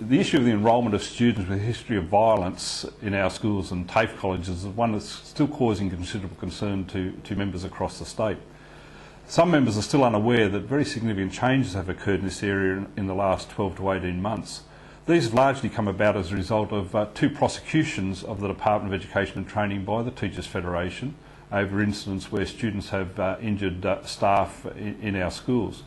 The issue of the enrolment of students with a history of violence in our schools and TAFE colleges is one that's still causing considerable concern to members across the state. Some members are still unaware that very significant changes have occurred in this area in the last 12 to 18 months. These have largely come about as a result of two prosecutions of the Department of Education and Training by the Teachers Federation over incidents where students have injured staff in our schools.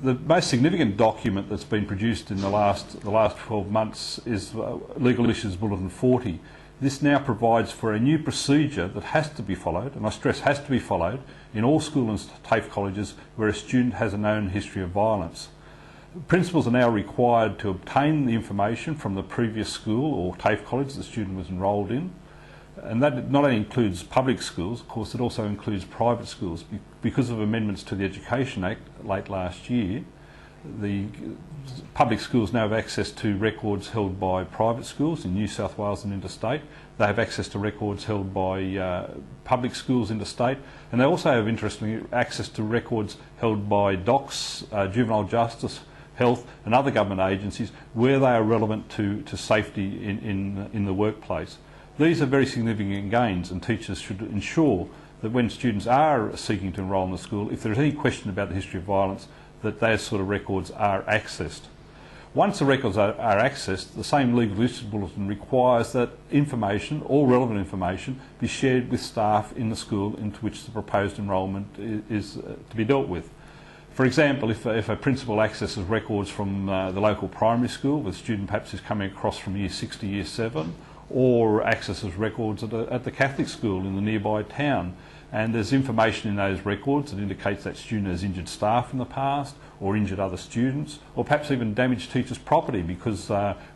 The most significant document that's been produced in the last 12 months is Legal Issues Bulletin 40. This now provides for a new procedure that has to be followed, and I stress has to be followed, in all school and TAFE colleges where a student has a known history of violence. Principals are now required to obtain the information from the previous school or TAFE college the student was enrolled in, and that not only includes public schools, of course it also includes private schools. Because of amendments to the Education Act late last year, the public schools now have access to records held by private schools in New South Wales and interstate. They have access to records held by public schools interstate, and they also have, interestingly, access to records held by DOCS, Juvenile Justice, Health and other government agencies where they are relevant to safety in the workplace. These are very significant gains, and teachers should ensure that when students are seeking to enrol in the school, if there is any question about the history of violence, that those sort of records are accessed. Once the records are accessed, the same Legal Issues Bulletin requires that information, all relevant information, be shared with staff in the school into which the proposed enrolment is to be dealt with. For example, if a principal accesses records from the local primary school, the student perhaps is coming across from Year 6 to Year 7, or accesses records at the Catholic school in the nearby town, and there's information in those records that indicates that student has injured staff in the past or injured other students, or perhaps even damaged teachers' property, because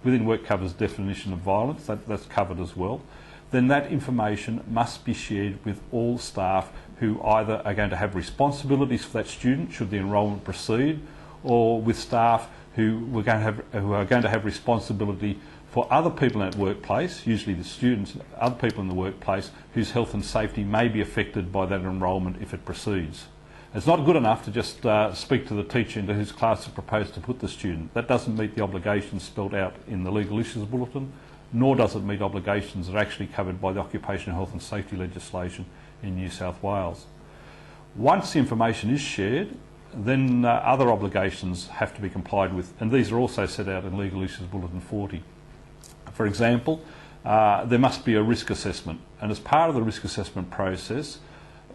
within work covers definition of violence, that's covered as well, then that information must be shared with all staff who either are going to have responsibilities for that student should the enrolment proceed, or with staff who are going to have responsibility for other people in that workplace, usually the students, other people in the workplace whose health and safety may be affected by that enrolment if it proceeds. It's not good enough to just speak to the teacher into whose class is proposed to put the student. That doesn't meet the obligations spelled out in the Legal Issues Bulletin, nor does it meet obligations that are actually covered by the occupational health and safety legislation in New South Wales. Once the information is shared, then other obligations have to be complied with, and these are also set out in Legal Issues Bulletin 40. For example, there must be a risk assessment, and as part of the risk assessment process,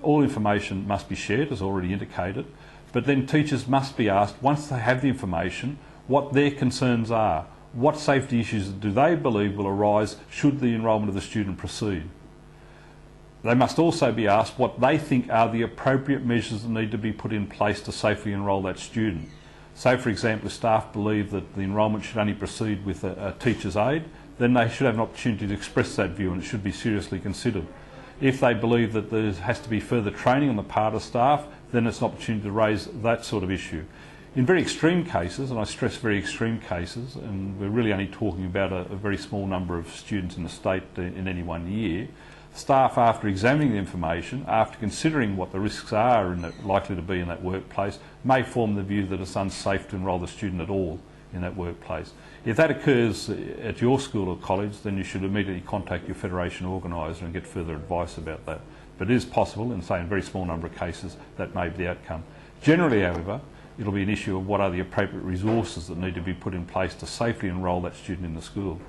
all information must be shared, as already indicated, but then teachers must be asked, once they have the information, what their concerns are. What safety issues do they believe will arise should the enrolment of the student proceed? They must also be asked what they think are the appropriate measures that need to be put in place to safely enrol that student. So, for example, if staff believe that the enrolment should only proceed with a teacher's aid, then they should have an opportunity to express that view, and it should be seriously considered. If they believe that there has to be further training on the part of staff, then it's an opportunity to raise that sort of issue. In very extreme cases, and I stress very extreme cases, and we're really only talking about a very small number of students in the state in any 1 year, staff, after examining the information, after considering what the risks are likely to be in that workplace, may form the view that it's unsafe to enrol the student at all in that workplace. If that occurs at your school or college, then you should immediately contact your federation organiser and get further advice about that. But it is possible, and say in a very small number of cases, that may be the outcome. Generally, however, it'll be an issue of what are the appropriate resources that need to be put in place to safely enrol that student in the school.